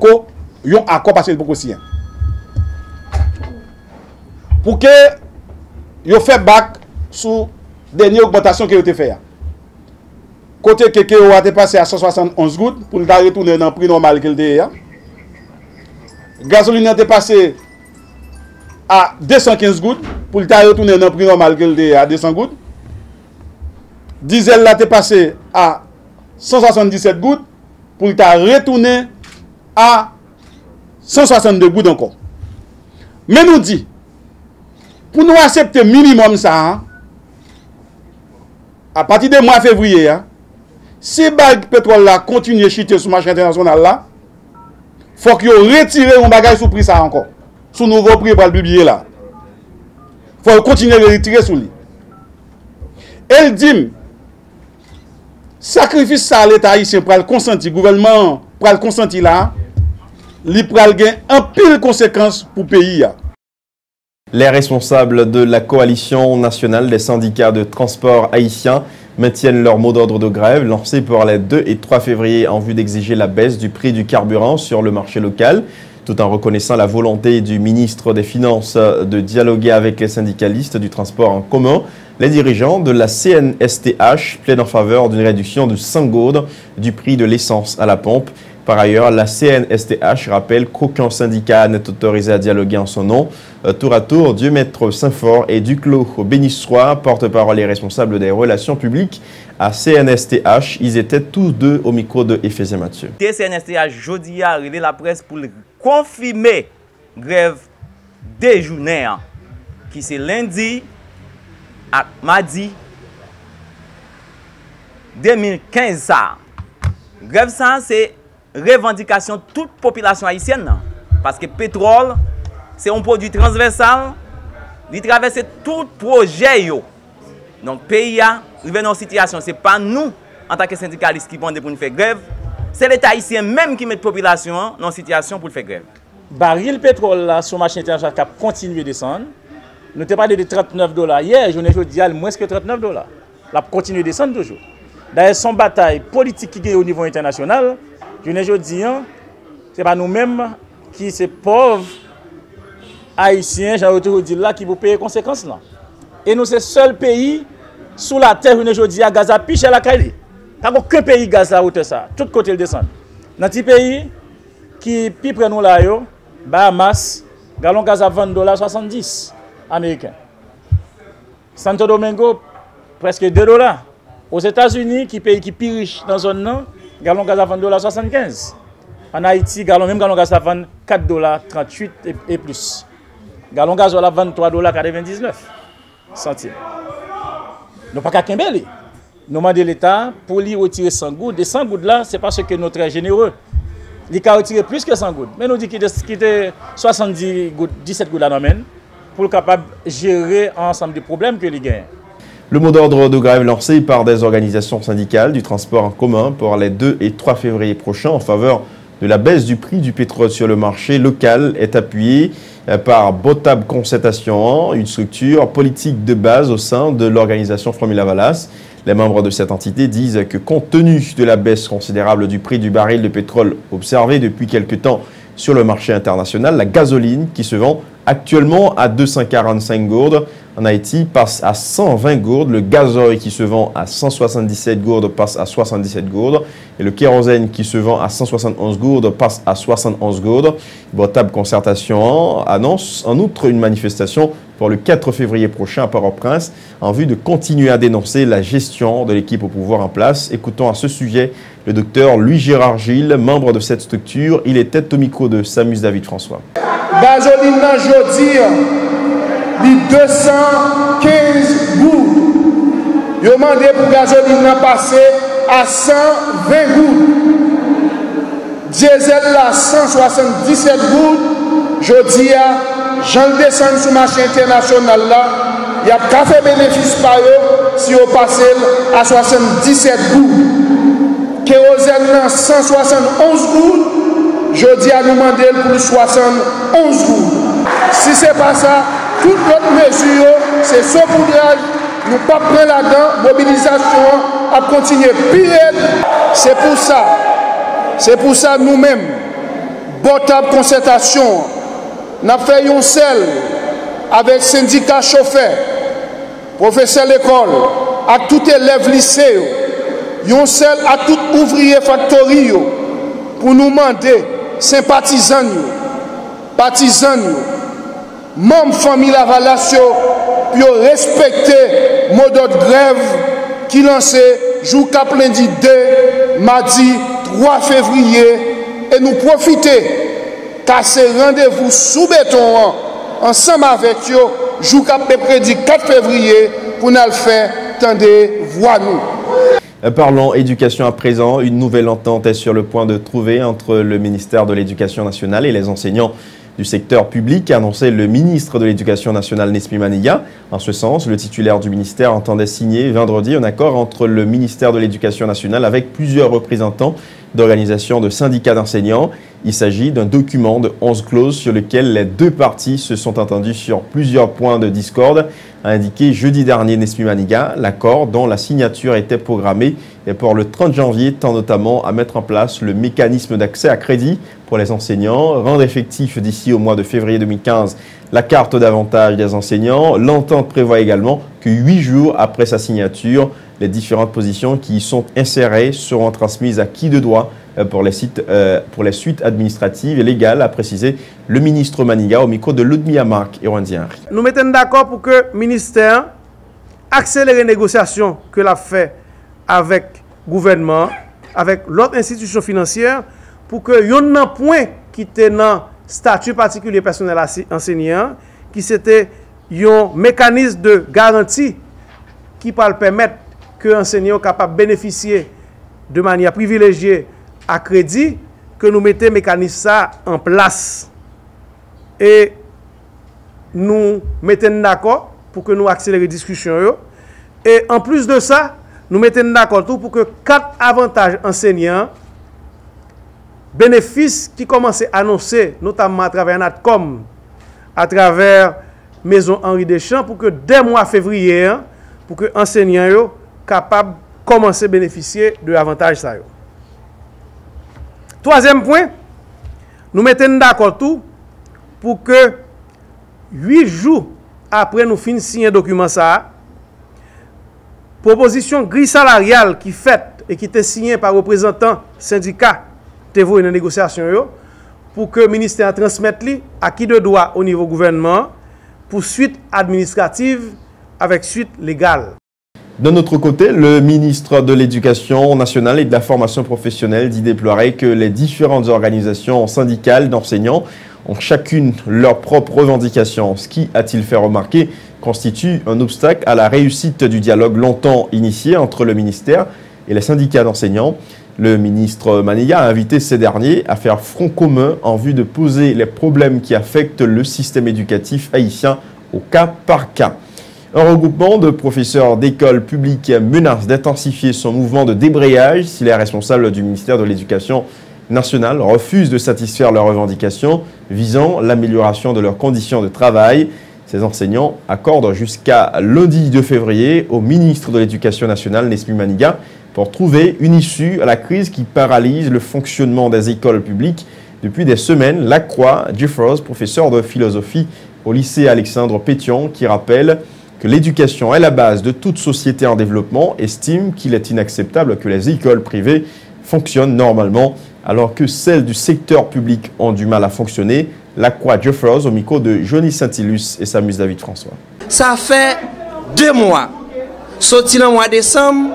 y un accord parce qu'il peut aussi. Pour que vous fait bac sur la dernière augmentation que vous avez fait. Côté que vous avez passé à 171 gouttes pour nous retourner dans le prix normal qu'il était. Gasoline a passé à 215 gouttes pour le retourner dans le prix normal qu'il était à 200 gouttes. Diesel là est passé à 177 gouttes pour le retourner à 162 gouttes encore. Mais nous dit, pour nous accepter minimum ça, à partir du mois de février, si le pétrole là continue à chuter sur le marché international là, il faut que vous retirez un bagage sous prix ça encore. Sous nouveau prix pour le publier là. Il faut continuer à retirer sous lui. Elle dit, sacrifice ça l'État haïtien pour le consentir, le gouvernement pour le consentir là, il pour le gain en pile conséquences pour le pays. Les responsables de la coalition nationale des syndicats de transport haïtiens maintiennent leur mot d'ordre de grève lancé pour les 2 et 3 février en vue d'exiger la baisse du prix du carburant sur le marché local. Tout en reconnaissant la volonté du ministre des Finances de dialoguer avec les syndicalistes du transport en commun, les dirigeants de la CNSTH plaident en faveur d'une réduction de 100 gourdes du prix de l'essence à la pompe. Par ailleurs, la CNSTH rappelle qu'aucun syndicat n'est autorisé à dialoguer en son nom. Tour à tour, Dieu-Maître Saint-Fort et Duclos Bénissois, porte-parole et responsable des relations publiques à CNSTH, ils étaient tous deux au micro de Ephésien Mathieu. CNSTH jeudi a révélé la presse pour confirmer grève des journées qui c'est lundi à mardi 2015 ça. Grève ça c'est revendication de toute population haïtienne parce que pétrole c'est un produit transversal, il traverse tout projet yo. Donc pays a arrivé dans une situation, c'est pas nous en tant que syndicalistes qui vendent pour nous faire grève, c'est l'État haïtien même qui met la population dans une situation pour faire grève. Baril pétrole là sur le marché international qui a continué à descendre. Nous t'ai parlé de $39 hier, je ne dis moins que $39. La continue à descendre toujours. D'ailleurs, son bataille politique qui est au niveau international, je ne dis c'est pas nous-mêmes qui sommes pauvres haïtiens, j'ai dit là, qui vous payer les conséquences là. Et nous, c'est le seul pays sous la terre, je ne dis à Gaza, piche à la Cali. Il n'y a aucun pays Gaza à hauteur ça. Tout côté le descend. Dans petit pays qui plus près nous là, Bahamas, gallon gaz à $20,70 américains. Santo Domingo, presque $2. Aux États-Unis, qui pays qui plus riche dans la zone non, gallon gaz à $20,75. En Haïti, même gallon gaz à $4,38 et plus. Gallon gaz à $23,99 centimes. Nous pas qu'à Kimbeli. Nous demandons l'État pour lui retirer 100 gouttes. Et 100 gouttes là, c'est parce que nous sommes très généreux. Il a retiré plus que 100 gouttes. Mais nous dit qu'il était 70 gouttes, 17 gouttes à nous pour être capable de gérer ensemble des problèmes que les gagnent. Le mot d'ordre de grève lancé par des organisations syndicales du transport en commun pour les 2 et 3 février prochains en faveur de la baisse du prix du pétrole sur le marché local est appuyé par Botab Concertation, une structure politique de base au sein de l'organisation Formula Valas. Les membres de cette entité disent que compte tenu de la baisse considérable du prix du baril de pétrole observée depuis quelque temps sur le marché international, la gasoline qui se vend actuellement à 245 gourdes en Haïti passe à 120 gourdes, le gazoil qui se vend à 177 gourdes passe à 77 gourdes et le kérosène qui se vend à 171 gourdes passe à 71 gourdes. Botab Concertation annonce en outre une manifestation pour le 4 février prochain à Port-au-Prince en vue de continuer à dénoncer la gestion de l'équipe au pouvoir en place. Écoutons à ce sujet le docteur Louis-Gérard Gilles, membre de cette structure. Il était au micro de Samus David François. Gasoline nan jodi li 215 goud. Yo mande pour gasoline nan passer à 120 goud. Diesel là 177 goud. Jodi j'en descend sur le marché international là, il y a qu'à faire bénéfice par eux si on passe à 77 goud. Kérosène là 171 goud. Je dis à nous demander pour 71 goud. Si ce n'est pas ça, toute notre mesure, c'est saupoudrage. Nous ne pas prendre là-dedans, mobilisation à continuer. Pire, c'est pour ça nous-mêmes, Botab Concertation, nous avons fait un seul avec syndicat chauffeur, professeur d'école, à tout élève lycée, un seul à tout ouvrier factory pour nous demander sympathisants, partisans, membres famille Lavalas pour respecter le mot d'ordre grève qui lancé jour cap lundi 2, mardi 3 février et nous profiter casser rendez-vous sous béton ensemble avec eux jour cap prédit 4 février pour nous le faire tendez voix nous. Parlons éducation à présent. Une nouvelle entente est sur le point de trouver entre le ministère de l'Éducation nationale et les enseignants du secteur public, a annoncé le ministre de l'Éducation nationale Nesmi Maniga. En ce sens, le titulaire du ministère entendait signer vendredi un accord entre le ministère de l'Éducation nationale avec plusieurs représentants d'organisations de syndicats d'enseignants. Il s'agit d'un document de 11 clauses sur lequel les deux parties se sont entendues sur plusieurs points de discorde, a indiqué jeudi dernier Nesmi Maniga. L'accord dont la signature était programmée pour le 30 janvier tend notamment à mettre en place le mécanisme d'accès à crédit pour les enseignants, rendre effectif d'ici au mois de février 2015 la carte d'avantage des enseignants. L'entente prévoit également que 8 jours après sa signature, les différentes positions qui y sont insérées seront transmises à qui de droit pour les suites administratives et légales, a précisé le ministre Maniga au micro de Ludmilla Marc et Wendy Henry. Nous mettons d'accord pour que le ministère accélère les négociations que l'a fait avec le gouvernement, avec l'autre institution financière, pour que yon nan point qui était dans statut particulier personnel enseignant, qui c'était un mécanisme de garantie qui peut permettre que l'enseignant soit capable de bénéficier de manière privilégiée à crédit, que nous mettons mécanisme ça en place. Et nous mettons d'accord pour que nous accélérions les discussions. Et en plus de ça, nous mettons d'accord tout pour que 4 avantages enseignants, bénéfices qui commencent à annoncer, notamment à travers Natcom, à travers Maison Henri Deschamps, pour que dès mois février, pour que les enseignants soient capables de commencer à bénéficier de l'avantage. Troisième point, nous mettons d'accord tout pour que 8 jours après nous finissons de signer un document, proposition grille salariale qui faite et qui était signée par représentants syndicats te voye une négociation pour que le ministère transmette à qui de droit au niveau gouvernement pour suite administrative avec suite légale. D'un autre côté, le ministre de l'Éducation nationale et de la formation professionnelle dit déplorer que les différentes organisations syndicales d'enseignants ont chacune leurs propres revendications. Ce qui, a-t-il fait remarquer, constitue un obstacle à la réussite du dialogue longtemps initié entre le ministère et les syndicats d'enseignants. Le ministre Maniga a invité ces derniers à faire front commun en vue de poser les problèmes qui affectent le système éducatif haïtien au cas par cas. Un regroupement de professeurs d'écoles publiques menace d'intensifier son mouvement de débrayage si les responsables du ministère de l'Éducation nationale refusent de satisfaire leurs revendications visant l'amélioration de leurs conditions de travail. Ces enseignants accordent jusqu'à lundi 2 février au ministre de l'Éducation nationale, Nesmi Maniga, pour trouver une issue à la crise qui paralyse le fonctionnement des écoles publiques. Depuis des semaines, Lacroix Jeffros, professeur de philosophie au lycée Alexandre Pétion, qui rappelle que l'éducation est la base de toute société en développement, estime qu'il est inacceptable que les écoles privées fonctionnent normalement alors que celles du secteur public ont du mal à fonctionner. Lacroix Jeffros au micro de Johnny Saint-Ilus et Samus David François. Ça fait 2 mois. Sorti dans le mois de décembre,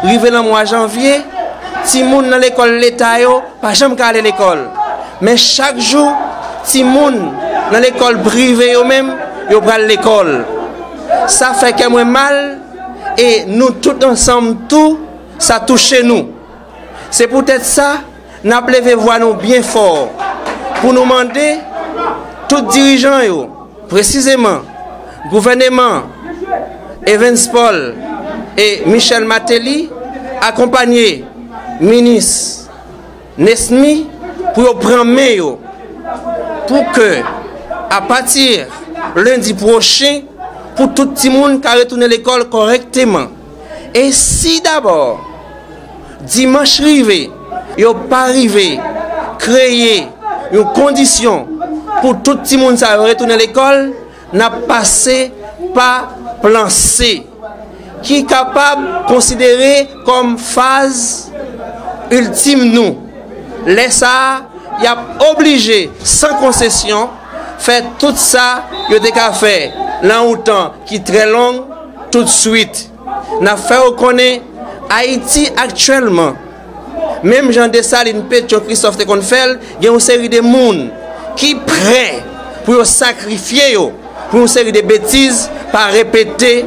arrivé dans le mois de janvier, si moun dans l'école l'État yo, pas jamais aller à l'école. Mais chaque jour, si moun dans l'école privée yo même, yo pral l'école. Ça fait que moi mal et nous tous ensemble tout ça touche nous. C'est peut-être ça n'a levé voix nous bien fort pour nous demander tous dirigeants yo, précisément gouvernement Evans Paul et Michel Matéli accompagner ministre Nesmi pour prendre main pour que à partir lundi prochain pour tout le monde qui a retourné l'école correctement. Et si d'abord dimanche arrivé, yo pas arrivé créer une condition pour tout le monde qui a retourné l'école, n'a passé par plan C, qui est capable de considérer comme phase ultime nous. Laisse ça, il y a obligé, sans concession, faire tout ça, il y a fait longtemps, qui est très long, tout de suite. N'a fait reconnaître Haïti actuellement. Même Jean Dessalines, Pétion, Christophe Teconfel, il y a une série de monde qui prêt pour sacrifier pour une série de bêtises par répéter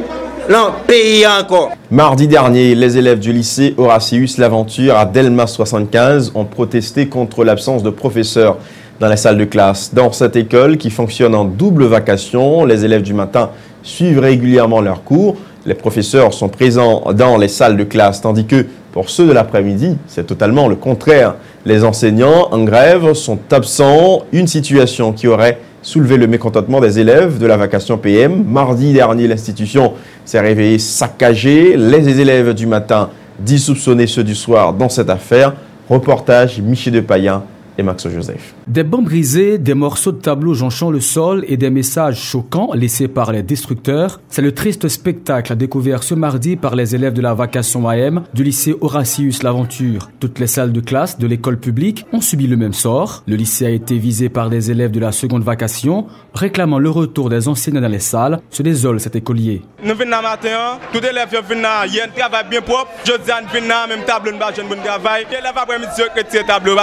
dans le pays encore. Mardi dernier, les élèves du lycée Horatius L'Aventure à Delmas 75 ont protesté contre l'absence de professeurs dans les salles de classe. Dans cette école qui fonctionne en double vacation, les élèves du matin suivent régulièrement leurs cours. Les professeurs sont présents dans les salles de classe, tandis que pour ceux de l'après-midi, c'est totalement le contraire. Les enseignants en grève sont absents, une situation qui aurait soulevé le mécontentement des élèves de la vacation PM. Mardi dernier, l'institution s'est réveillée saccagée. Les élèves du matin disent soupçonner ceux du soir dans cette affaire. Reportage Michel Depayen et Max Joseph. Des bancs brisés, des morceaux de tableaux jonchant le sol et des messages choquants laissés par les destructeurs, c'est le triste spectacle découvert ce mardi par les élèves de la vacation AM du lycée Horatius L'Aventure. Toutes les salles de classe de l'école publique ont subi le même sort. Le lycée a été visé par des élèves de la seconde vacation, réclamant le retour des enseignants dans les salles, se désole cet écolier. Nous venons matin, tous les élèves viennent il y a un travail bien propre. Je dis à nous venir même tableau de jeune bon travail. Les élèves après-midi qui tableau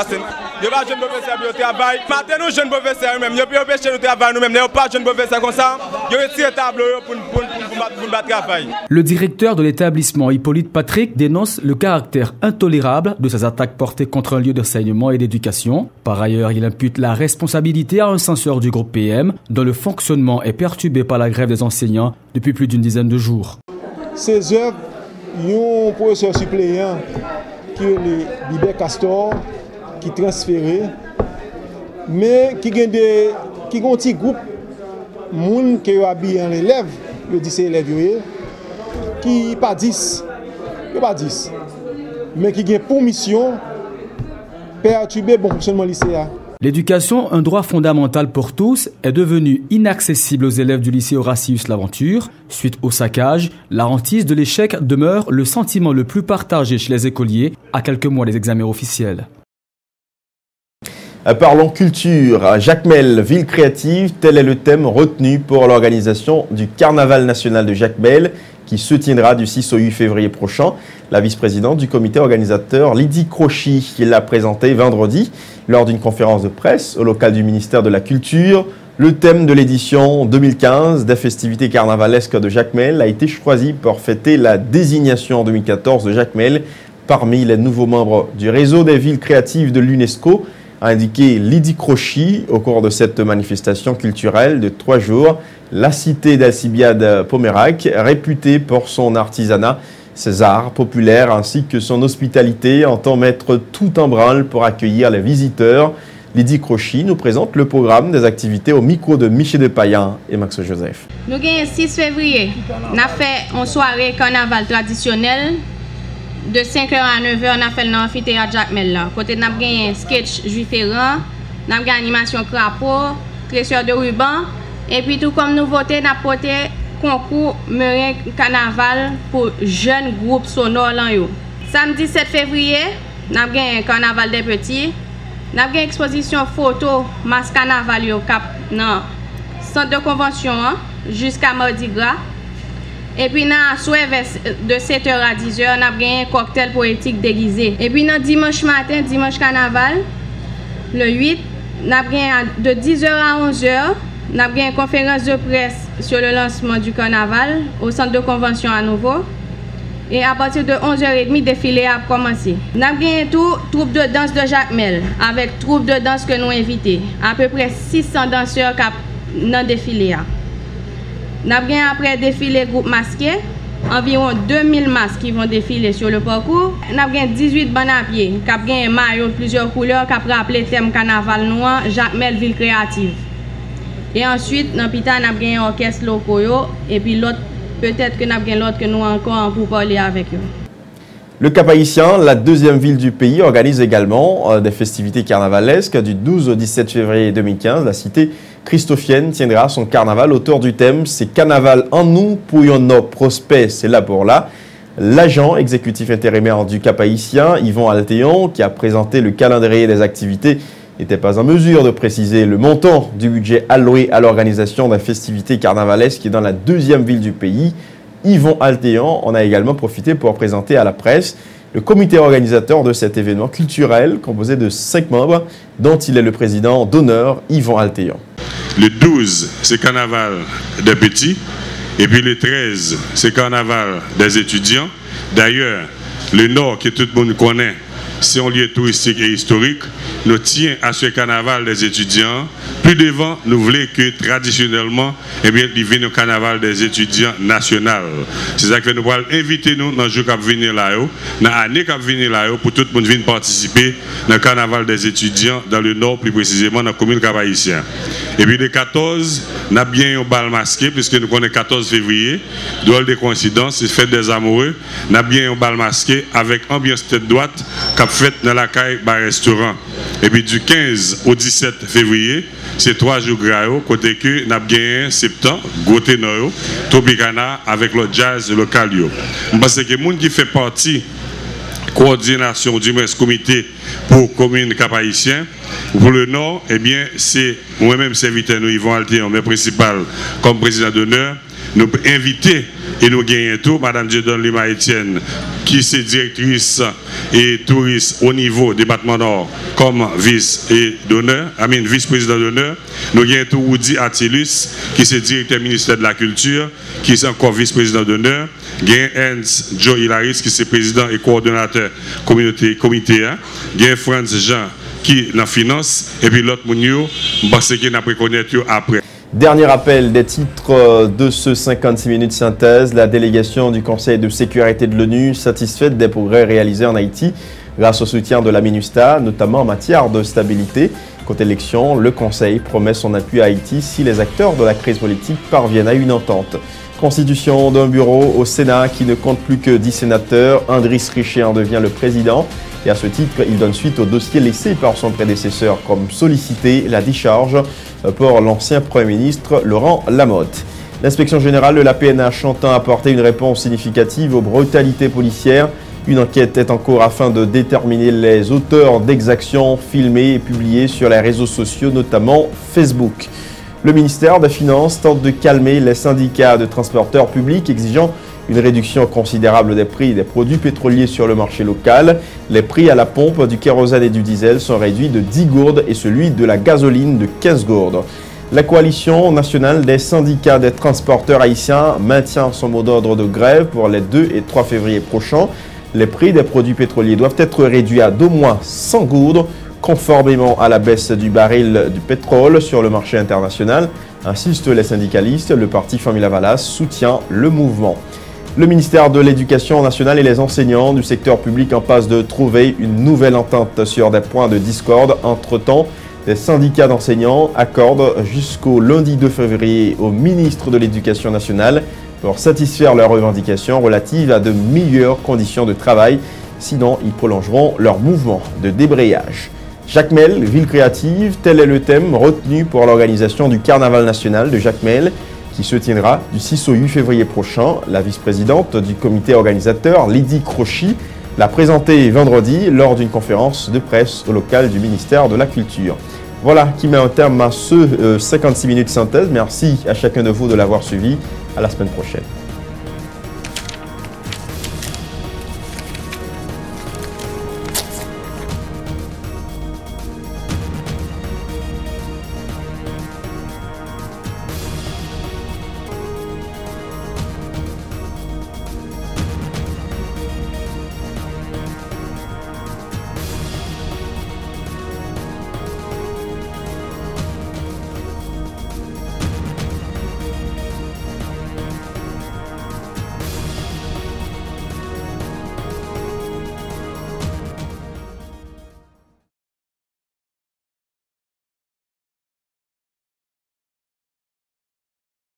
jeune professeur au travail. Maintenant, nous jeunes professeurs même, nous pouvons empêcher nous travail nous-mêmes, nous pas jeunes professeurs comme ça. Nous retirons le tableau pour battre travail. Le directeur de l'établissement Hippolyte Patrick dénonce le caractère intolérable de ces attaques portées contre un lieu d'enseignement et d'éducation. Par ailleurs, il impute la responsabilité à un censeur du groupe PM dont le fonctionnement est perturbé par la grève des enseignants depuis plus d'une dizaine de jours. Ces œuvres, il y a un professeur suppléant qui est le Bibé Castor, qui est transféré, mais qui a un petit groupe de gens qui ont habillé un élève, le 10 élèves, qui n'est pas 10, mais qui a pour mission perturber le bon fonctionnement lycéen. L'éducation, un droit fondamental pour tous, est devenue inaccessible aux élèves du lycée Horatius L'Aventure. Suite au saccage, la hantise de l'échec demeure le sentiment le plus partagé chez les écoliers à quelques mois des examens officiels. Parlons culture. Jacmel, ville créative, tel est le thème retenu pour l'organisation du Carnaval national de Jacmel qui se tiendra du 6 au 8 février prochain. La vice-présidente du comité organisateur, Lydie Crochy, l'a présenté vendredi lors d'une conférence de presse au local du ministère de la Culture. Le thème de l'édition 2015 des festivités carnavalesques de Jacmel a été choisi pour fêter la désignation en 2014 de Jacmel parmi les nouveaux membres du réseau des villes créatives de l'UNESCO, a indiqué Lydie Crochy au cours de cette manifestation culturelle de 3 jours. La cité d'Alcibiade-Pomerac, réputée pour son artisanat, ses arts populaires ainsi que son hospitalité, entend mettre tout en branle pour accueillir les visiteurs. Lydie Crochy nous présente le programme des activités au micro de Michel Depayen et Max Joseph. Nous avons 6 février, nous avons fait une soirée carnaval traditionnelle. De 5h à 9h, on a fait l'amphithéâtre Jacmel. Côté, nous avons un sketch juif errant, nous avons une animation crapaud, tresseur de ruban. Et puis, tout comme nouveauté, nous avons porté concours meringue carnaval pour jeunes groupes sonores. Samedi 7 février, nous avons un carnaval des petits. Nous avons une exposition photo masse carnaval dans le centre de convention jusqu'à Mardi Gras. Et puis, dans la soirée de 7h à 10h, on a un cocktail poétique déguisé. Et puis, dans dimanche matin, dimanche carnaval, le 8, on a de 10h à 11h, on a une conférence de presse sur le lancement du carnaval au centre de convention à nouveau. Et à partir de 11h30, le défilé a commencé. On a une troupe de danse de Jacmel avec troupe de danse que nous invitons. À peu près 600 danseurs dans le défilé. Nous avons après défilé groupe masqué, environ 2000 masques qui vont défiler sur le parcours. Nous avons 18 bandes à pied qui ont un maillot de plusieurs couleurs qui ont rappelé le thème carnaval noir, Jacmel ville créative. Et ensuite, dans Pita, nous avons un orchestre local et puis l'autre, peut-être que nous avons l'autre que nous encore pour parler avec eux. Le Cap-Haïtien, la deuxième ville du pays, organise également des festivités carnavalesques. Du 12 au 17 février 2015, la cité christophienne tiendra son carnaval autour du thème « C'est carnaval en nous, Pouillon prospect, c'est là pour là ». L'agent exécutif intérimaire du Cap-Haïtien, Yvon Altéon, qui a présenté le calendrier des activités, n'était pas en mesure de préciser le montant du budget alloué à l'organisation des festivités carnavalesques dans la deuxième ville du pays. Yvon Altéon en a également profité pour présenter à la presse le comité organisateur de cet événement culturel composé de 5 membres, dont il est le président d'honneur, Yvon Altéon. Le 12, c'est carnaval des petits, et puis le 13, c'est carnaval des étudiants. D'ailleurs, le Nord, que tout le monde connaît, c'est un lieu touristique et historique. Nous tenons à ce carnaval des étudiants. Plus devant, nous voulons que traditionnellement, eh bien, il vienne au carnaval des étudiants national. C'est ça que nous allons inviter nous dans le jour qui va venir là, dans l'année qui va venir là, pour tout le monde venir participer dans le carnaval des étudiants dans le nord, plus précisément dans la commune Cap-Haïtien. Et puis le 14, nous avons bien un bal masqué, puisque nous connaissons 14 février, drôle de coïncidence, c'est fête des amoureux. Nous avons bien un bal masqué avec ambiance tête droite, cap fait dans la caille bar restaurant. Et puis du 15 au 17 février, c'est 3 jours graves, côté que nous avons gagné septembre, Goté Noyo, Tropicana avec le jazz local. Parce que les gens qui font partie coordination du comité pour commune Cap-Haïtien pour le Nord, eh bien c'est moi-même serviteur nous Yvon Altéon, mais principal comme président d'honneur, nous inviter et nous gagnons tout Madame Dieudonne Lima Etienne qui est directrice et touriste au niveau département Nord comme vice-président d'honneur. Nous gagnons tout Woody Attilus qui est directeur ministère de la culture qui est encore vice-président d'honneur. Gain Hans Joe Hilaris qui est président et coordonnateur comité. Gain Franz Jean qui est la finance et puis l'autre mounio parce qu'il n'a pas reconnaître après. Dernier rappel des titres de ce 56 minutes synthèse. La délégation du Conseil de sécurité de l'ONU satisfaite des progrès réalisés en Haïti grâce au soutien de la MINUSTAH, notamment en matière de stabilité. Côté élection, le Conseil promet son appui à Haïti si les acteurs de la crise politique parviennent à une entente. Constitution d'un bureau au Sénat qui ne compte plus que 10 sénateurs. Andris Richer en devient le président. Et à ce titre, il donne suite au dossier laissé par son prédécesseur comme sollicité la décharge pour l'ancien Premier ministre Laurent Lamotte. L'inspection générale de la PNH entend apporter une réponse significative aux brutalités policières. Une enquête est en cours afin de déterminer les auteurs d'exactions filmées et publiées sur les réseaux sociaux, notamment Facebook. Le ministère des Finances tente de calmer les syndicats de transporteurs publics exigeant une réduction considérable des prix des produits pétroliers sur le marché local. Les prix à la pompe du kérosène et du diesel sont réduits de 10 gourdes et celui de la gasoline de 15 gourdes. La coalition nationale des syndicats des transporteurs haïtiens maintient son mot d'ordre de grève pour les 2 et 3 février prochains. Les prix des produits pétroliers doivent être réduits à d'au moins 100 gourdes, conformément à la baisse du baril du pétrole sur le marché international, insistent les syndicalistes. Le parti Famille Avalas soutient le mouvement. Le ministère de l'Éducation nationale et les enseignants du secteur public en passe de trouver une nouvelle entente sur des points de discorde. Entre-temps, les syndicats d'enseignants accordent jusqu'au lundi 2 février au ministre de l'Éducation nationale pour satisfaire leurs revendications relatives à de meilleures conditions de travail. Sinon, ils prolongeront leur mouvement de débrayage. Jacmel, ville créative, tel est le thème retenu pour l'organisation du Carnaval national de Jacmel qui se tiendra du 6 au 8 février prochain. La vice-présidente du comité organisateur, Lydie Crochy, l'a présenté vendredi lors d'une conférence de presse au local du ministère de la Culture. Voilà qui met un terme à ce 56 minutes synthèse. Merci à chacun de vous de l'avoir suivi. À la semaine prochaine.